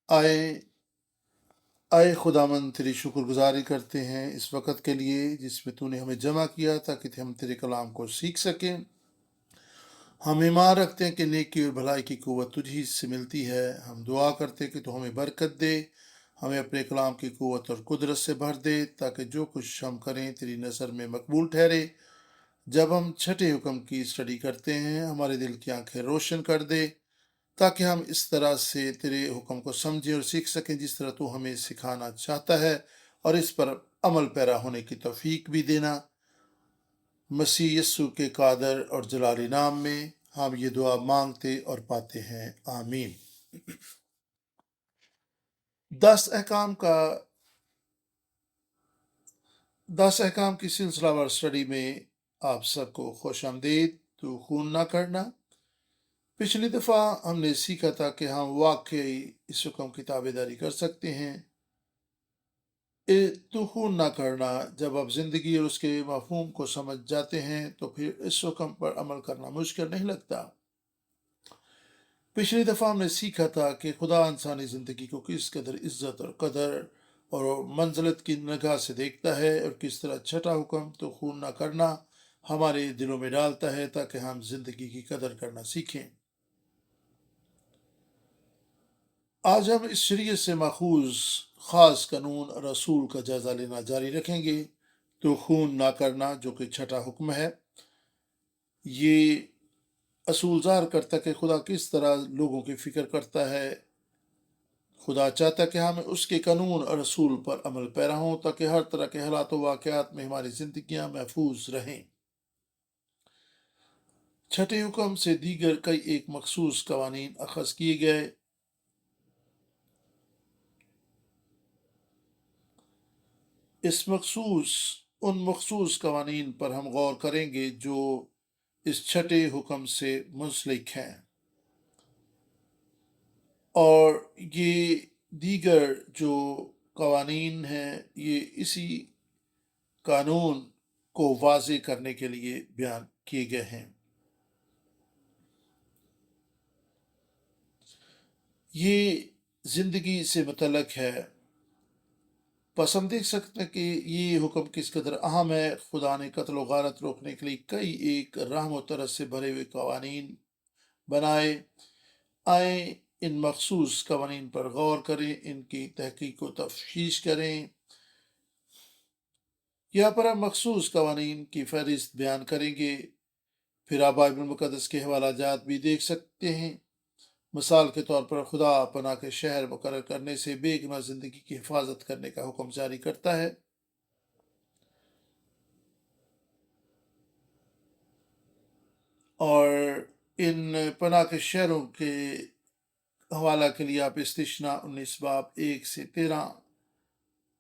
آئے آئے خداوند تیری شکر گزاری کرتے ہیں اس وقت کے لیے جس میں تو نے ہمیں جمع کیا تاکہ ہم تیرے کلام کو سیکھ سکیں۔ ہم ایمان رکھتے ہیں کہ نیکی اور بھلائی کی قوت تجھی سے ملتی ہے۔ ہم دعا کرتے ہیں کہ تو ہمیں برکت دے، ہمیں اپنے کلام کی قوت اور قدرت سے بھر دے تاکہ جو کچھ ہم کریں تیری نظر میں مقبول ٹھہرے۔ جب ہم چھٹے حکم کی اسٹڈی کرتے ہیں ہمارے دل کی آنکھیں روشن کر دے تاکہ ہم اس طرح سے تیرے حکم کو سمجھیں اور سیکھ سکیں جس طرح تو ہمیں سکھانا چاہتا ہے، اور اس پر عمل پیرا ہونے کی توفیق بھی دینا۔ مسیح یسوع کے قادر اور جلالی نام میں ہم یہ دعا مانگتے اور پاتے ہیں، آمین۔ 10 احکام کی سلسلہ وار اسٹڈی میں آپ سب کو خوش آمدید۔ تو خون نہ کرنا۔ پچھلی دفعہ ہم نے سیکھا تھا کہ ہم واقعی اس حکم کی تابع داری کر سکتے ہیں۔ تو خون نہ کرنا، جب آپ زندگی اور اس کے مفہوم کو سمجھ جاتے ہیں تو پھر اس حکم پر عمل کرنا مشکل نہیں لگتا۔ پچھلی دفعہ ہم نے سیکھا تھا کہ خدا انسانی زندگی کو کس قدر عزت اور قدر اور منزلت کی نگاہ سے دیکھتا ہے، اور کس طرح چھٹا حکم تو خون نہ کرنا ہمارے دلوں میں ڈالتا ہے تاکہ ہم زندگی کی قدر کرنا سیکھیں۔ آج ہم اس شریعت سے ماخوذ خاص قانون اور اصول کا جائزہ لینا جاری رکھیں گے۔ تو خون نہ کرنا جو کہ چھٹا حکم ہے، یہ اصول ظاہر کرتا کہ خدا کس طرح لوگوں کی فکر کرتا ہے۔ خدا چاہتا کہ ہم اس کے قانون اور اصول پر عمل پیرا ہوں تاکہ ہر طرح کے حالات و واقعات میں ہماری زندگیاں محفوظ رہیں۔ چھٹے حکم سے دیگر کئی ایک مخصوص قوانین اخذ کیے گئے۔ ان مخصوص قوانین پر ہم غور کریں گے جو اس چھٹے حکم سے منسلک ہیں، اور یہ دیگر جو قوانین ہیں یہ اسی قانون کو واضح کرنے کے لیے بیان کیے گئے ہیں۔ یہ زندگی سے متعلق ہے۔ بس ہم دیکھ سکتے ہیں کہ یہ حکم کس قدر اہم ہے۔ خدا نے قتل و غارت روکنے کے لیے کئی ایک رحم و طرز سے بھرے ہوئے قوانین بنائے۔ آئیں ان مخصوص قوانین پر غور کریں، ان کی تحقیق و تفتیش کریں۔ یہاں پر ہم مخصوص قوانین کی فہرست بیان کریں گے، پھر آپ بائبل مقدس کے حوالہ جات بھی دیکھ سکتے ہیں۔ مثال کے طور پر خدا پناہ کے شہر مقرر کرنے سے بے گناہ زندگی کی حفاظت کرنے کا حکم جاری کرتا ہے۔ اور ان پناہ کے شہروں کے حوالہ کے لیے آپ استثنا 19 باب 1 سے 13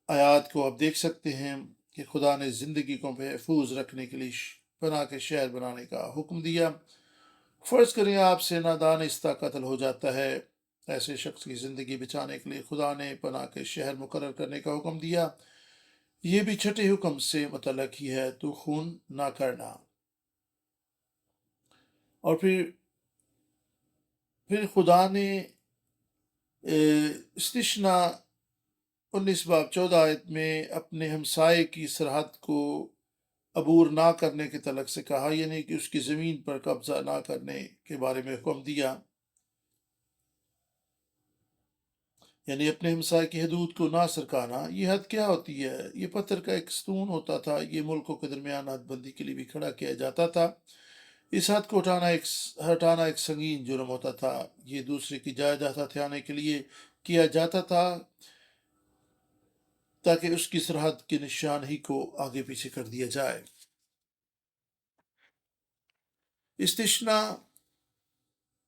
آیات کو آپ دیکھ سکتے ہیں کہ خدا نے زندگی کو محفوظ رکھنے کے لیے پناہ کے شہر بنانے کا حکم دیا۔ فرض کریں آپ سے نادانستہ قتل ہو جاتا ہے، ایسے شخص کی زندگی بچانے کے لیے خدا نے پناہ کے شہر مقرر کرنے کا حکم دیا۔ یہ بھی چھٹے حکم سے متعلق ہی ہے، تو خون نہ کرنا۔ اور پھر خدا نے استثنا 19 باب 14 آیت میں اپنے ہمسائے کی سرحد کو عبور نہ کرنے کے تعلق سے کہا، یعنی کہ اس کی زمین پر قبضہ نہ کرنے کے بارے میں حکم دیا، یعنی اپنے ہمسائے کی حدود کو نہ سرکانا۔ یہ حد کیا ہوتی ہے؟ یہ پتھر کا ایک ستون ہوتا تھا، یہ ملکوں کے درمیان حد بندی کے لیے بھی کھڑا کیا جاتا تھا۔ اس حد کو ہٹانا ایک سنگین جرم ہوتا تھا۔ یہ دوسرے کی جائیداد ہتھیانے کے لیے کیا جاتا تھا تاکہ اس کی سرحد کے نشان ہی کو آگے پیچھے کر دیا جائے۔ استثنا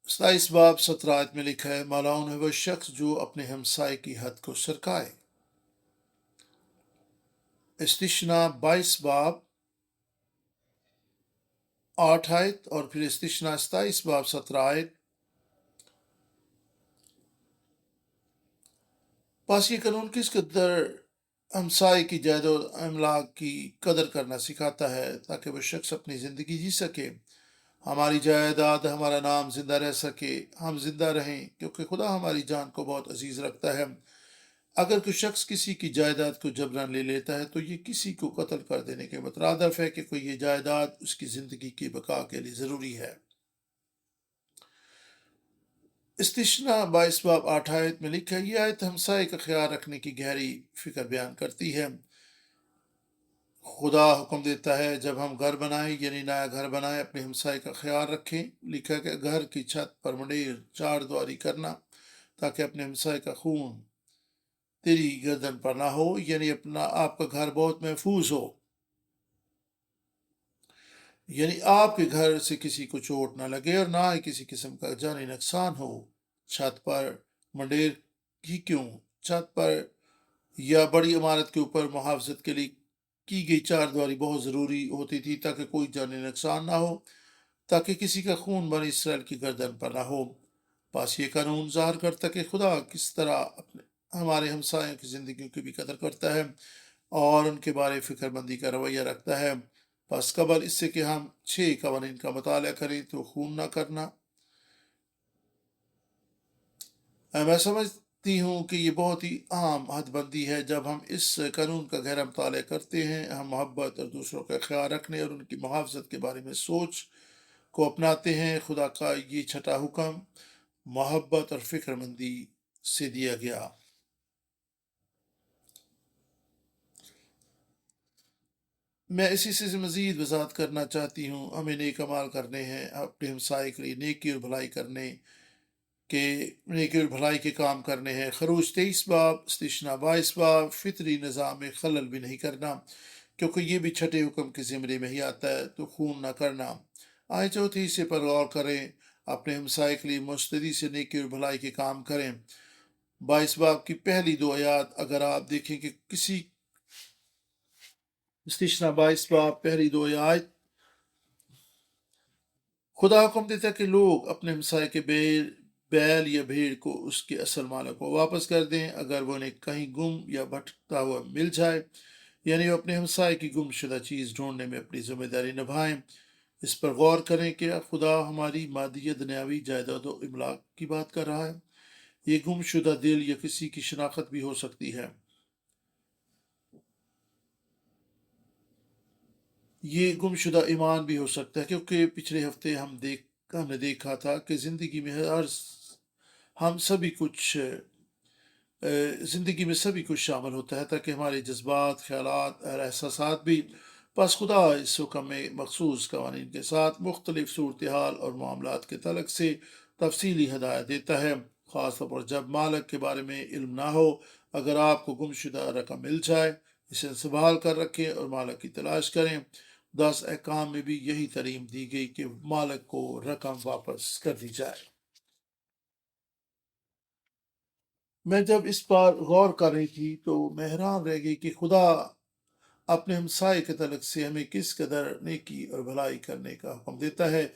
27 باب 17 آیت میں لکھا ہے، مالعون ہے وہ شخص جو اپنے ہمسائے کی حد کو سرکائے۔ استثنا 22 باب 8 آیت، اور پھر استثنا 27 باب 17 آیت۔ پس یہ قانون کس قدر ہمسائے کی جائیداد و املاک کی قدر کرنا سکھاتا ہے تاکہ وہ شخص اپنی زندگی جی سکے۔ ہماری جائیداد ہمارا نام زندہ رہ سکے، ہم زندہ رہیں، کیونکہ خدا ہماری جان کو بہت عزیز رکھتا ہے۔ اگر کوئی شخص کسی کی جائیداد کو جبراً لے لیتا ہے تو یہ کسی کو قتل کر دینے کے مترادف ہے، کہ کوئی یہ جائیداد اس کی زندگی کی بقا کے لیے ضروری ہے۔ استثنا 22 باب 8 آیت میں لکھا ہے، یہ آیت ہمسائے کا خیال رکھنے کی گہری فکر بیان کرتی ہے۔ خدا حکم دیتا ہے جب ہم گھر بنائیں، یعنی نیا گھر بنائیں، اپنے ہمسائے کا خیال رکھیں۔ لکھا کہ گھر کی چھت پر منڈیر چار دواری کرنا، تاکہ اپنے ہمسائے کا خون تیری گردن پر نہ ہو، یعنی آپ کا گھر بہت محفوظ ہو، یعنی آپ کے گھر سے کسی کو چوٹ نہ لگے اور نہ ہی کسی قسم کا جانی نقصان ہو۔ چھت پر منڈیر ہی کیوں، چھت پر یا بڑی عمارت کے اوپر محافظت کے لیے کی گئی چار دیواری بہت ضروری ہوتی تھی، تاکہ کوئی جانی نقصان نہ ہو، تاکہ کسی کا خون بنی اسرائیل کی گردن پر نہ ہو۔ بس یہ قانون ظاہر کرتا کہ خدا کس طرح ہمارے ہمسایوں کی زندگیوں کی بھی قدر کرتا ہے اور ان کے بارے فکر مندی کا رویہ رکھتا ہے۔ بس قبل اس سے کہ ہم 6 قوانین کا مطالعہ کریں تو خون نہ کرنا، میں سمجھتی ہوں کہ یہ بہت ہی عام حد بندی ہے۔ جب ہم اس قانون کا گہرا مطالعہ کرتے ہیں، ہم محبت اور دوسروں کا خیال رکھنے اور ان کی محافظت کے بارے میں سوچ کو اپناتے ہیں۔ خدا کا یہ چھٹا حکم محبت اور فکر مندی سے دیا گیا۔ میں اسی سے مزید وضاحت کرنا چاہتی ہوں، ہمیں نیک اعمال کرنے ہیں، اپنے ہمسائے کے لیے نیکی اور بھلائی کرنے کے نیکی اور بھلائی کے کام کرنے ہیں۔ خروج 23 باب استثنا 22 باب فطری نظام میں خلل بھی نہیں کرنا، کیونکہ یہ بھی چھٹے حکم کے زمرے میں ہی آتا ہے۔ تو خون نہ کرنا، آئے چوتھی حصے پر غور کریں، اپنے ہمسائے کے لیے مستعدی سے نیکی اور بھلائی کے کام کریں۔ 22 باب کی پہلی 2 آیات اگر آپ دیکھیں کہ کسی استثنا 22 باب پہلی 2 آیات خدا حکم دیتا ہے کہ لوگ اپنے ہمسائے کے بیل یا بھیڑ کو اس کے اصل مالک کو واپس کر دیں اگر وہ انہیں کہیں گم یا بھٹکتا ہوا مل جائے، یعنی وہ اپنے ہمسائے کی گم شدہ چیز ڈھونڈنے میں اپنی ذمہ داری نبھائیں۔ اس پر غور کریں کہ خدا ہماری مادی یا دنیاوی جائیداد و املاک کی بات کر رہا ہے۔ یہ گم شدہ دل یا کسی کی شناخت بھی ہو سکتی ہے۔ یہ گم شدہ ایمان بھی ہو سکتا ہے، کیونکہ پچھلے ہفتے ہم نے دیکھا تھا کہ زندگی میں ہم سبھی کچھ زندگی میں سبھی کچھ شامل ہوتا ہے، تاکہ ہمارے جذبات، خیالات اور احساسات بھی۔ پس خدا اس حکم میں مخصوص قوانین کے ساتھ مختلف صورتحال اور معاملات کے تعلق سے تفصیلی ہدایت دیتا ہے، خاص طور پر جب مالک کے بارے میں علم نہ ہو۔ اگر آپ کو گم شدہ رقم مل جائے، اسے سنبھال کر رکھیں اور مالک کی تلاش کریں۔ 10 احکام میں بھی یہی تعلیم دی گئی کہ مالک کو رقم واپس کر دی جائے۔ میں جب اس پر غور کر رہی تھی تو میں حیران رہ گئی کہ خدا اپنے ہمسائے کے تعلق سے ہمیں کس قدر نیکی اور بھلائی کرنے کا حکم دیتا ہے،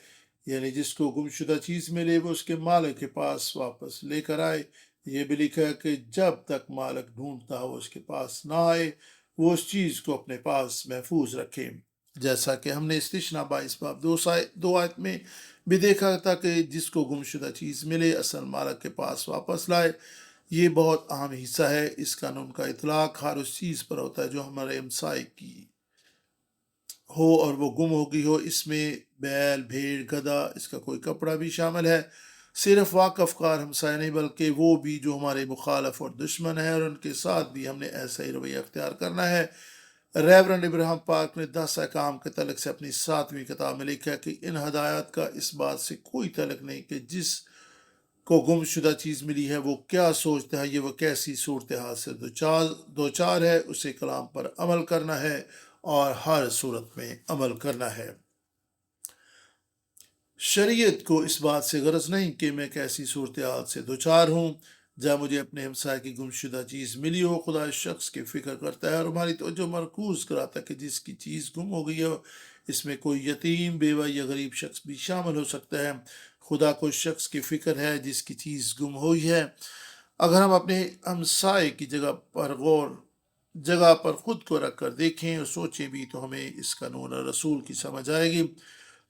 یعنی جس کو گم شدہ چیز ملے وہ اس کے مالک کے پاس واپس لے کر آئے۔ یہ بھی لکھا ہے کہ جب تک مالک ڈھونڈتا ہو اس کے پاس نہ آئے، وہ اس چیز کو اپنے پاس محفوظ رکھے۔ جیسا کہ ہم نے استثنا 22 باب 2 آیت میں بھی دیکھا تھا کہ جس کو گم شدہ چیز ملے اصل مالک کے پاس واپس لائے۔ یہ بہت اہم حصہ ہے۔ اس قانون کا اطلاق ہر اس چیز پر ہوتا ہے جو ہمارے ہمسائے کی ہو اور وہ گم ہو گئی ہو۔ اس میں بیل، بھیڑ، گدھا، اس کا کوئی کپڑا بھی شامل ہے۔ صرف واقف کار ہمسائے نہیں بلکہ وہ بھی جو ہمارے مخالف اور دشمن ہیں، اور ان کے ساتھ بھی ہم نے ایسا ہی رویہ اختیار کرنا ہے۔ ریورنڈ ابراہم پاک نے 10 احکام کے تعلق سے اپنی 7ویں کتاب میں لکھا کہ ان ہدایات کا اس بات سے کوئی تعلق نہیں کہ جس کو گم شدہ چیز ملی ہے وہ کیا سوچتا ہے یا وہ کیسی صورتحال سے دوچار ہے، اسے کلام پر عمل کرنا ہے اور ہر صورت میں عمل کرنا ہے۔ شریعت کو اس بات سے غرض نہیں کہ میں کیسی صورتحال سے دوچار ہوں۔ جب مجھے اپنے ہمسائے کی گم شدہ چیز ملی ہو، خدا اس شخص کی فکر کرتا ہے اور ہماری توجہ مرکوز کراتا ہے کہ جس کی چیز گم ہو گئی ہو اس میں کوئی یتیم، بیوہ یا غریب شخص بھی شامل ہو سکتا ہے۔ خدا کو اس شخص کی فکر ہے جس کی چیز گم ہوئی ہے۔ اگر ہم اپنے ہمسائے کی جگہ پر خود کو رکھ کر دیکھیں اور سوچیں بھی تو ہمیں اس قانون اور رسول کی سمجھ آئے گی۔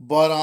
12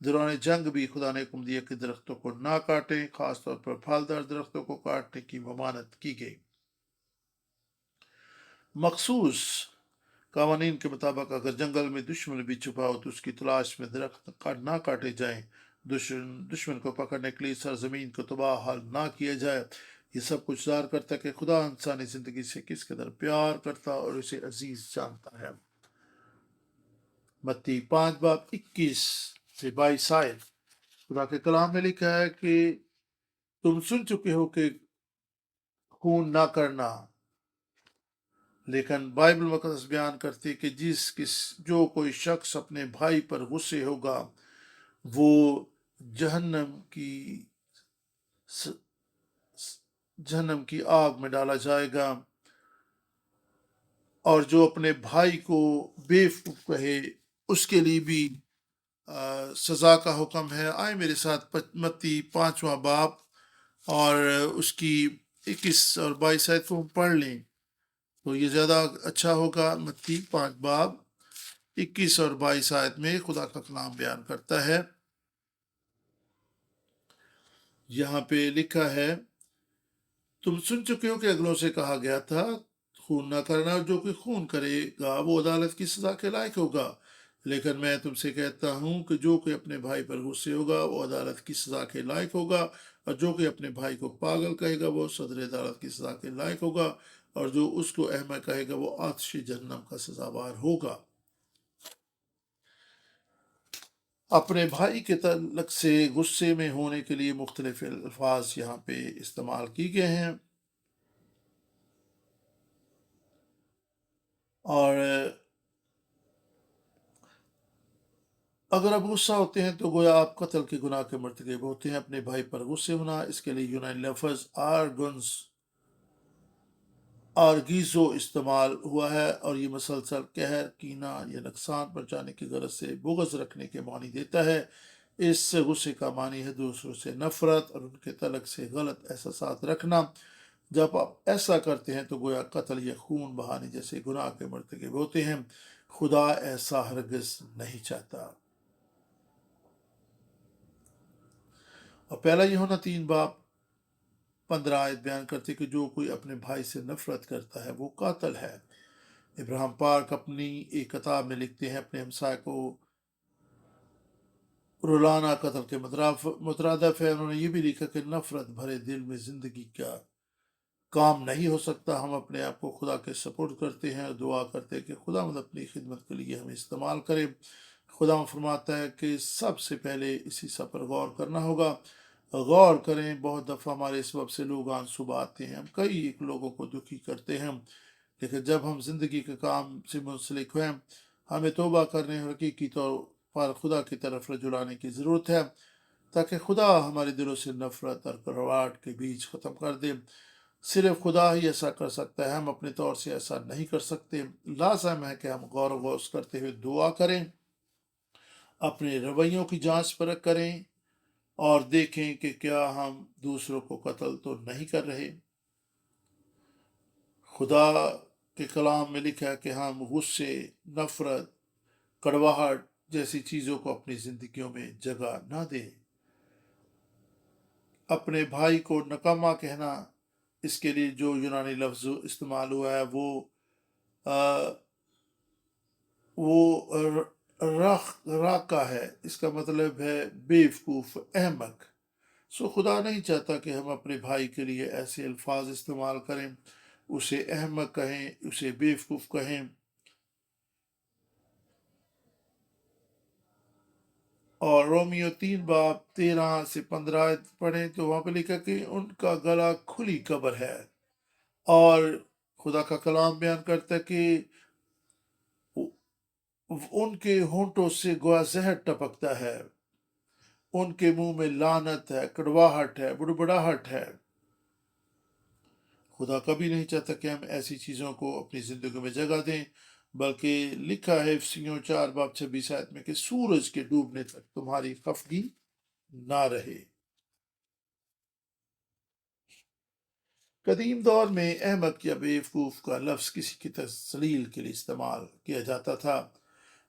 دوران جنگ بھی خدا نے حکم دیا کہ درختوں کو نہ کاٹیں، خاص طور پر پھلدار درختوں کو کاٹنے کی ممانعت کی گئی۔ مخصوص قوانین کے مطابق اگر جنگل میں دشمن بھی چھپا ہو تو اس کی تلاش میں درخت نہ کاٹے جائیں، دشمن کو پکڑنے کے لیے سرزمین کو تباہ حال نہ کیا جائے۔ یہ سب کچھ ظاہر کرتا ہے کہ خدا انسانی زندگی سے کس قدر پیار کرتا اور اسے عزیز جانتا ہے۔ متی 5:21 سے 22 آیت۔ خدا کے کلام میں لکھا ہے کہ تم سن چکے ہو کہ خون نہ کرنا، لیکن بائبل مقدس بیان کرتی ہے کہ جو کوئی شخص اپنے بھائی پر غصے ہوگا وہ جہنم کی آگ میں ڈالا جائے گا، اور جو اپنے بھائی کو بیوقوف کہے اس کے لیے بھی سزا کا حکم ہے۔ آئے میرے ساتھ متی 5واں باب اور اس کی 21 اور 22 آیت کو ہم پڑھ لیں تو یہ زیادہ اچھا ہوگا۔ متی 5 باب 21 اور 22 آیت میں خدا کا کلام بیان کرتا ہے۔ یہاں پہ لکھا ہے، تم سن چکے ہو کہ اگلوں سے کہا گیا تھا خون نہ کرنا، اور جو کوئی خون کرے گا وہ عدالت کی سزا کے لائق ہوگا، لیکن میں تم سے کہتا ہوں کہ جو کوئی اپنے بھائی پر غصے ہوگا وہ عدالت کی سزا کے لائق ہوگا، اور جو کوئی اپنے بھائی کو پاگل کہے گا وہ صدر عدالت کی سزا کے لائق ہوگا، اور جو اس کو احمق کہے گا وہ آتش جہنم کا سزاوار ہوگا۔ اپنے بھائی کے تعلق سے غصے میں ہونے کے لیے مختلف الفاظ یہاں پہ استعمال کی گئے ہیں، اور اگر آپ غصہ ہوتے ہیں تو گویا آپ قتل کے گناہ کے مرتکب ہوتے ہیں۔ اپنے بھائی پر غصے ہونا، اس کے لیے یونانی لفظ آرگیزو استعمال ہوا ہے، اور یہ مسلسل قہر، کینہ یا نقصان پہنچانے کی غرض سے بغض رکھنے کے معنی دیتا ہے۔ اس غصے کا معنی ہے دوسروں سے نفرت اور ان کے تعلق سے غلط احساسات رکھنا۔ جب آپ ایسا کرتے ہیں تو گویا قتل یا خون بہانے جیسے گناہ کے مرتکب ہوتے ہیں۔ خدا ایسا ہرگز نہیں چاہتا۔ اور پہلا یوحنا 3 باب 15 آیت بیان کرتے کہ جو کوئی اپنے بھائی سے نفرت کرتا ہے وہ قاتل ہے۔ ابراہیم پاک اپنی ایک کتاب میں لکھتے ہیں، اپنے ہمسائے کو رولانا قتل کے مترادف ہے۔ انہوں نے یہ بھی لکھا کہ نفرت بھرے دل میں زندگی کا کام نہیں ہو سکتا۔ ہم اپنے آپ کو خدا کے سپرد کرتے ہیں اور دعا کرتے ہیں کہ خدا اپنی خدمت کے لیے ہمیں استعمال کرے۔ خدا فرماتا ہے کہ سب سے پہلے اسی سب پر غور کرنا ہوگا۔ غور کریں، بہت دفعہ ہمارے سبب سے لوگ آنسو بہاتے ہیں، ہم کئی ایک لوگوں کو دکھی کرتے ہیں، لیکن جب ہم زندگی کے کام سے منسلک ہوئیں ہمیں توبہ کرنے اور حقیقی طور پر خدا کی طرف رجوع لانے کی ضرورت ہے، تاکہ خدا ہمارے دلوں سے نفرت اور کڑواہٹ کے بیچ ختم کر دے۔ صرف خدا ہی ایسا کر سکتا ہے، ہم اپنے طور سے ایسا نہیں کر سکتے۔ لازم ہے کہ ہم غور و غوص کرتے ہوئے دعا کریں، اپنے رویوں کی جانچ پرکھ کریں اور دیکھیں کہ کیا ہم دوسروں کو قتل تو نہیں کر رہے۔ خدا کے کلام میں لکھا ہے کہ ہم غصے، نفرت، کڑواہٹ جیسی چیزوں کو اپنی زندگیوں میں جگہ نہ دیں۔ اپنے بھائی کو نکما کہنا، اس کے لیے جو یونانی لفظ استعمال ہوا ہے وہ راکا ہے، اس کا مطلب ہے بیوقوف، احمق۔ خدا نہیں چاہتا کہ ہم اپنے بھائی کے لیے ایسے الفاظ استعمال کریں، اسے احمق کہیں، اسے بیوقوف کہیں۔ اور رومیو 3 باب 13 سے 15 آیت پڑھیں تو وہاں پہ لکھا کہ ان کا گلا کھلی قبر ہے، اور خدا کا کلام بیان کرتا ہے کہ ان کے ہونٹوں سے گویا زہر ٹپکتا ہے، ان کے منہ میں لعنت ہے، کڑواہٹ ہے، بڑبڑاہٹ ہے۔ خدا کبھی نہیں چاہتا کہ ہم ایسی چیزوں کو اپنی زندگی میں جگہ دیں، بلکہ لکھا ہے افسیوں 4 باب 26 آیت میں کہ سورج کے ڈوبنے تک تمہاری خفگی نہ رہے۔ قدیم دور میں احمق یا بیوقوف کا لفظ کسی کی تذلیل کے لیے استعمال کیا جاتا تھا،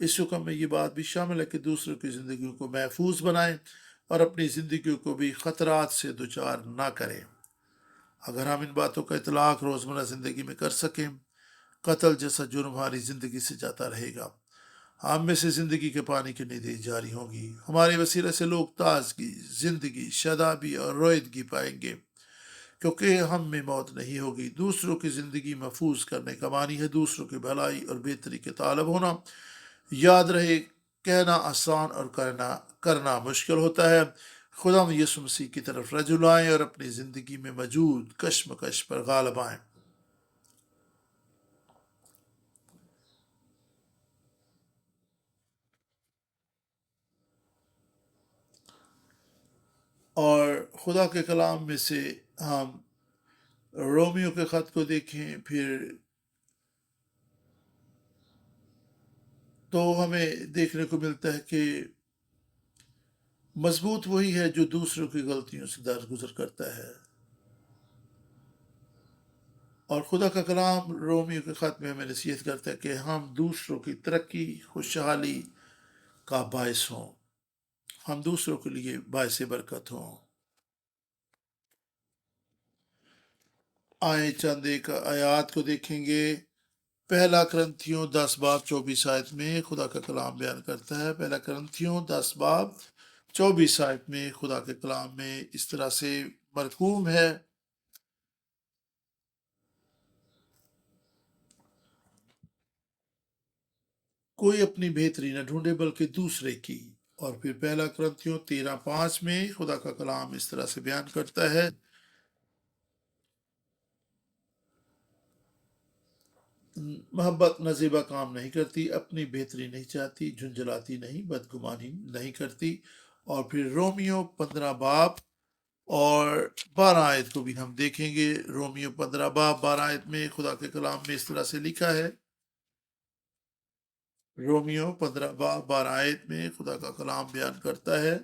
اس حکم میں یہ بات بھی شامل ہے کہ دوسروں کی زندگیوں کو محفوظ بنائیں اور اپنی زندگیوں کو بھی خطرات سے دوچار نہ کریں۔ اگر ہم ان باتوں کا اطلاق روزمرہ زندگی میں کر سکیں، قتل جیسا جرم ہماری زندگی سے جاتا رہے گا، ہم میں سے زندگی کے پانی کی ندیں جاری ہوں گی، ہمارے وسیلے سے لوگ تازگی، زندگی، شادابی اور رویدگی پائیں گے، کیونکہ ہم میں موت نہیں ہوگی۔ دوسروں کی زندگی محفوظ کرنے کا معنی ہے دوسروں کی بھلائی اور بہتری کے طالب ہونا۔ یاد رہے، کہنا آسان اور کرنا مشکل ہوتا ہے۔ خدا یسوع مسیح کی طرف رجوع لائیں اور اپنی زندگی میں موجود کشمکش پر غالب آئیں۔ اور خدا کے کلام میں سے ہم رومیو کے خط کو دیکھیں پھر تو ہمیں دیکھنے کو ملتا ہے کہ مضبوط وہی ہے جو دوسروں کی غلطیوں سے درگزر کرتا ہے، اور خدا کا کلام رومیو کے خط میں ہمیں نصیحت کرتا ہے کہ ہم دوسروں کی ترقی، خوشحالی کا باعث ہوں، ہم دوسروں کے لیے باعث برکت ہوں۔ آئے چند ایک آیات کو دیکھیں گے۔ پہلا کرنتھیوں 10 باب 24 میں خدا کا کلام بیان کرتا ہے۔ پہلا کرنتھیوں 10 باب 24 میں خدا کے کلام میں اس طرح سے مرقوم ہے، کوئی اپنی بہتری نہ ڈھونڈے بلکہ دوسرے کی۔ اور پھر پہلا کرنتھیوں 13:5 میں خدا کا کلام اس طرح سے بیان کرتا ہے، محبت نزیبہ کام نہیں کرتی، اپنی بہتری نہیں چاہتی، جھنجھلاتی نہیں، بدگمانی نہیں کرتی۔ اور پھر رومیو 15 باب اور 12 کو بھی ہم دیکھیں گے۔ رومیو 15 باب 12 میں خدا کے کلام میں اس طرح سے لکھا ہے، رومیو 15 باب 12 میں خدا کا کلام بیان کرتا ہے،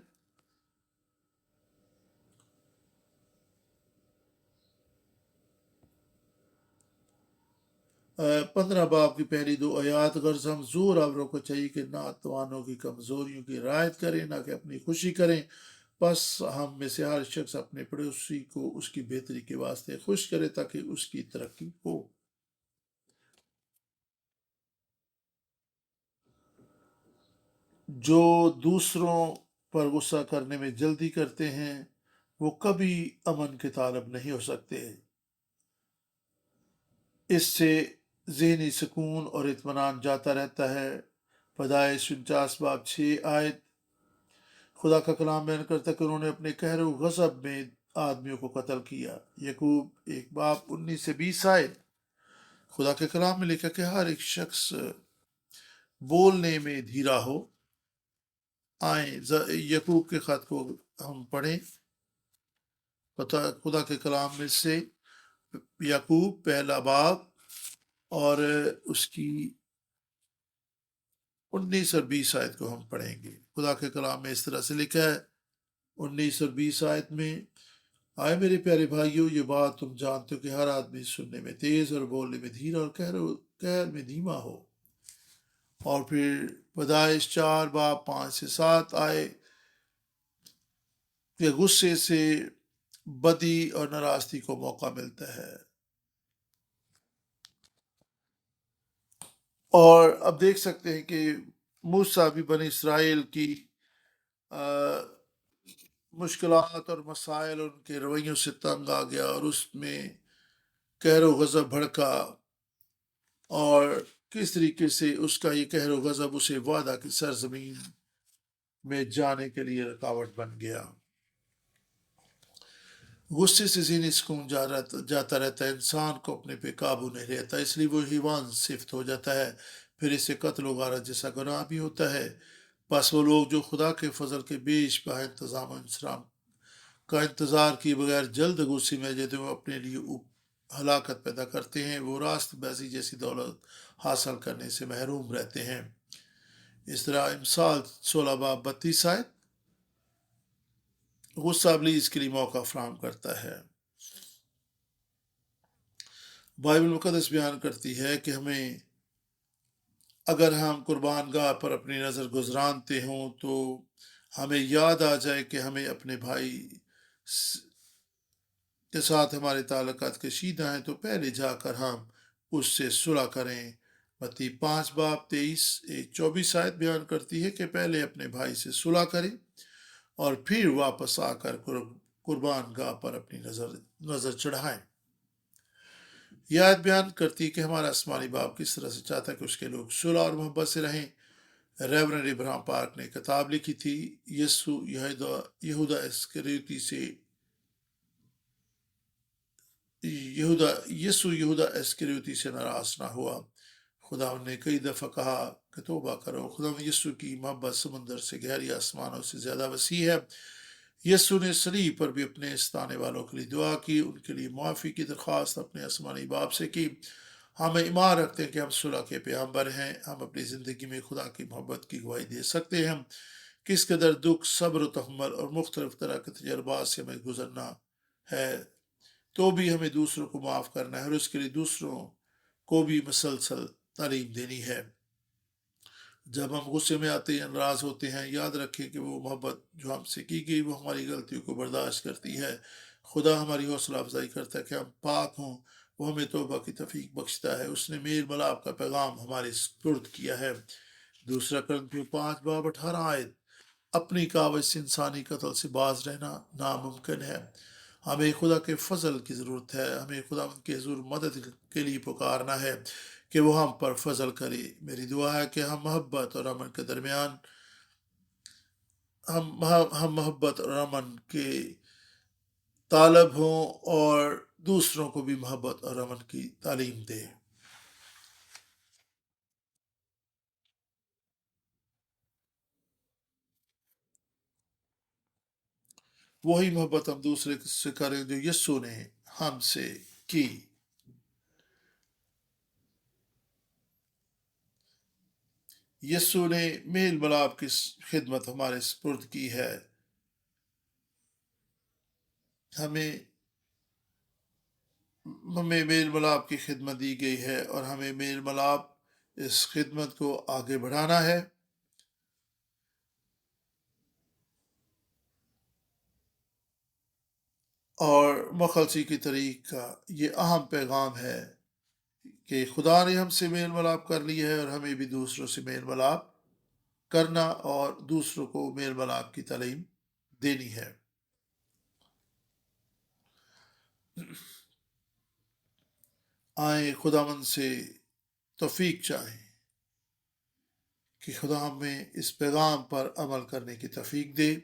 15 باب کی پہلی 2 آیات، غرض ہم زور آوروں کو چاہیے کہ ناتوانوں کی کمزوریوں کی رعایت کریں، نہ کہ اپنی خوشی کریں۔ بس ہم میں سے ہر شخص اپنے پڑوسی کو اس کی بہتری کے واسطے خوش کرے تاکہ اس کی ترقی ہو۔ جو دوسروں پر غصہ کرنے میں جلدی کرتے ہیں وہ کبھی امن کے طالب نہیں ہو سکتے۔ اس سے ذہنی سکون اور اطمینان جاتا رہتا ہے۔ پیدائش 49 باب 6 خدا کا کلام بیان کرتا ہے کہ انہوں نے اپنے قہر و غضب میں آدمیوں کو قتل کیا۔ یعقوب 1 باب 19 سے 20 خدا کے کلام میں لکھا کہ ہر ایک شخص بولنے میں دھیرا ہو۔ آئیں یعقوب کے خط کو ہم پڑھیں، خدا کے کلام میں سے یعقوب 1 باب اور اس کی 19 اور 20 کو ہم پڑھیں گے۔ خدا کے کلام میں اس طرح سے لکھا ہے 19 اور 20 میں، آئے میرے پیارے بھائیوں، یہ بات تم جانتے ہو کہ ہر آدمی سننے میں تیز اور بولنے میں دھیرا اور قہر میں دھیما ہو۔ اور پھر پیدائش 4 باب 5 سے 7 کہ غصے سے بدی اور ناراستی کو موقع ملتا ہے۔ اور اب دیکھ سکتے ہیں کہ موسیٰ بھی بنی اسرائیل کی مشکلات اور مسائل ان کے رویوں سے تنگ آ گیا اور اس میں قہر و غضب بھڑکا، اور کس طریقے سے اس کا یہ قہر و غضب اسے وعدہ کی سرزمین میں جانے کے لیے رکاوٹ بن گیا۔ غصے سے ذہنی سکون جاتا رہتا ہے، انسان کو اپنے پہ قابو نہیں رہتا، اس لیے وہ حیوان صفت ہو جاتا ہے، پھر اسے قتل و غارت جیسا گناہ بھی ہوتا ہے۔ بس وہ لوگ جو خدا کے فضل کے بیش بہا انتظام و انصرام کا انتظار کیے بغیر جلد غصے میں جاتے وہ اپنے لیے ہلاکت پیدا کرتے ہیں، وہ راست بازی جیسی دولت حاصل کرنے سے محروم رہتے ہیں۔ اس طرح امثال 16 باب 32 غصہ ابلیس کے لیے موقع فراہم کرتا ہے۔ بائبل مقدس بیان کرتی ہے کہ ہمیں اگر ہم قربان گاہ پر اپنی نظر گزرانتے ہوں تو ہمیں یاد آ جائے کہ ہمیں اپنے بھائی کے ساتھ ہمارے تعلقات کشیدہ ہیں تو پہلے جا کر ہم اس سے صلح کریں۔ متی 5:23-24 آیت بیان کرتی ہے کہ پہلے اپنے بھائی سے صلح کریں اور پھر واپس آ کر قربان گاہ پر اپنی نظر چڑھائیں۔ یہ آیت بیان کرتی ہے کہ ہمارا آسمانی باپ کس طرح سے چاہتا ہے کہ اس کے لوگ صلح اور محبت سے رہیں۔ ریورنڈ ابراہم پارک نے کتاب لکھی تھی، یہودا اسکریوتی سے ناراض نہ ہوا۔ خدا نے کئی دفعہ کہا کہ توبہ کرو۔ خدا یسوع کی محبت سمندر سے گہری، آسمانوں سے زیادہ وسیع ہے۔ یسوع نے صلیب پر بھی اپنے ستانے والوں کے لیے دعا کی، ان کے لیے معافی کی درخواست اپنے آسمانی باپ سے کی۔ ہم ایمان رکھتے ہیں کہ ہم صلح کے پیغمبر ہیں۔ ہم اپنی زندگی میں خدا کی محبت کی گواہی دے سکتے ہیں۔ کس قدر دکھ، صبر و تحمل اور مختلف طرح کے تجربات سے ہمیں گزرنا ہے، تو بھی ہمیں دوسروں کو معاف کرنا ہے اور اس کے لیے دوسروں کو بھی مسلسل تعلیم دینی ہے۔ جب ہم غصے میں آتے ہیں، ناراض ہوتے ہیں، یاد رکھیں کہ وہ محبت جو ہم سے کی گئی وہ ہماری غلطیوں کو برداشت کرتی ہے۔ خدا ہماری حوصلہ افزائی کرتا ہے کہ ہم پاک ہوں، وہ ہمیں توبہ کی توفیق بخشتا ہے۔ اس نے میل ملاپ کا پیغام ہمارے سپرد کیا ہے۔ دوسرا کرنتھیوں 5:18 آیت، اپنی کاوش سے انسانی قتل سے باز رہنا ناممکن ہے۔ ہمیں خدا کے فضل کی ضرورت ہے۔ ہمیں خدا کے حضور مدد کے لیے پکارنا ہے کہ وہ ہم پر فضل کرے۔ میری دعا ہے کہ ہم محبت اور امن کے درمیان ہم محبت اور امن کے طالب ہوں اور دوسروں کو بھی محبت اور امن کی تعلیم دیں۔ وہی محبت ہم دوسرے سے کریں جو یسوع نے ہم سے کی۔ یسوع نے میل ملاپ کی خدمت ہمارے سپرد کی ہے۔ ہمیں میل ملاپ کی خدمت دی گئی ہے اور ہمیں میل ملاپ اس خدمت کو آگے بڑھانا ہے۔ اور مخلصی کی طریق کا یہ اہم پیغام ہے کہ خدا نے ہم سے میل ملاپ کر لی ہے اور ہمیں بھی دوسروں سے میل ملاپ کرنا اور دوسروں کو میل ملاپ کی تعلیم دینی ہے۔ آئیں خداوند سے توفیق چاہیں کہ خدا ہمیں اس پیغام پر عمل کرنے کی توفیق دے۔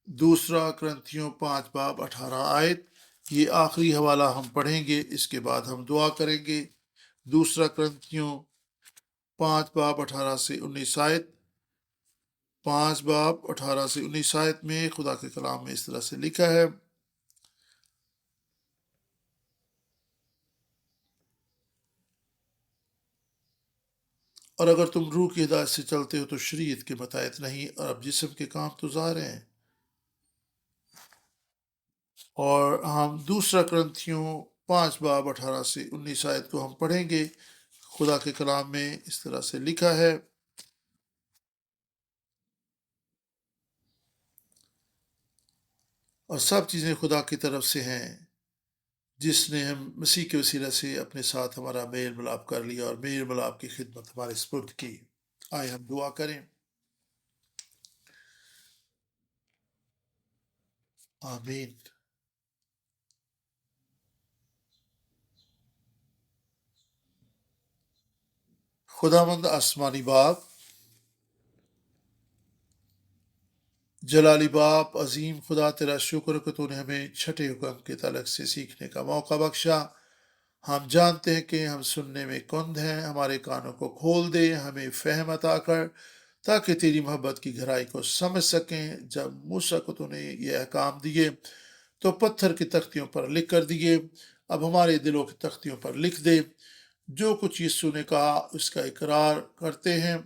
دوسرا کرنتھیوں 5:18 آیت، یہ آخری حوالہ ہم پڑھیں گے، اس کے بعد ہم دعا کریں گے۔ دوسرا کرنتھیوں 5:18-19 آیت، 5:18-19 آیت میں خدا کے کلام میں اس طرح سے لکھا ہے، اور اگر تم روح کی ہدایت سے چلتے ہو تو شریعت کے متحد نہیں، اور اب جسم کے کام تو ظاہر ہیں۔ اور ہم دوسرا کرنتھیوں 5:18-19 آیت کو ہم پڑھیں گے۔ خدا کے کلام میں اس طرح سے لکھا ہے، اور سب چیزیں خدا کی طرف سے ہیں جس نے ہم مسیح کے وسیلہ سے اپنے ساتھ ہمارا میل ملاپ کر لیا اور میل ملاپ کی خدمت ہمارے سپرد کی۔ آئے ہم دعا کریں۔ آمین۔ خداوند آسمانی باپ، جلالی باپ، عظیم خدا، تیرا شکر کہ تو نے ہمیں چھٹے حکم کے تعلق سے سیکھنے کا موقع بخشا۔ ہم جانتے ہیں کہ ہم سننے میں کند ہیں، ہمارے کانوں کو کھول دے، ہمیں فہم عطا کر تاکہ تیری محبت کی گہرائی کو سمجھ سکیں۔ جب موسیٰ کو تو نے یہ احکام دیے تو پتھر کی تختیوں پر لکھ کر دیے، اب ہمارے دلوں کی تختیوں پر لکھ دے۔ جو کچھ یسوع نے کہا اس کا اقرار کرتے ہیں،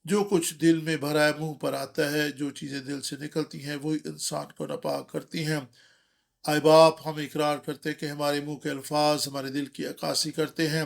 جو کچھ دل میں بھرا ہے منہ پر آتا ہے، جو چیزیں دل سے نکلتی ہیں وہی انسان کو ناپاک کرتی ہیں۔ اے باپ، ہم اقرار کرتے ہیں کہ ہمارے منہ کے الفاظ ہمارے دل کی عکاسی کرتے ہیں۔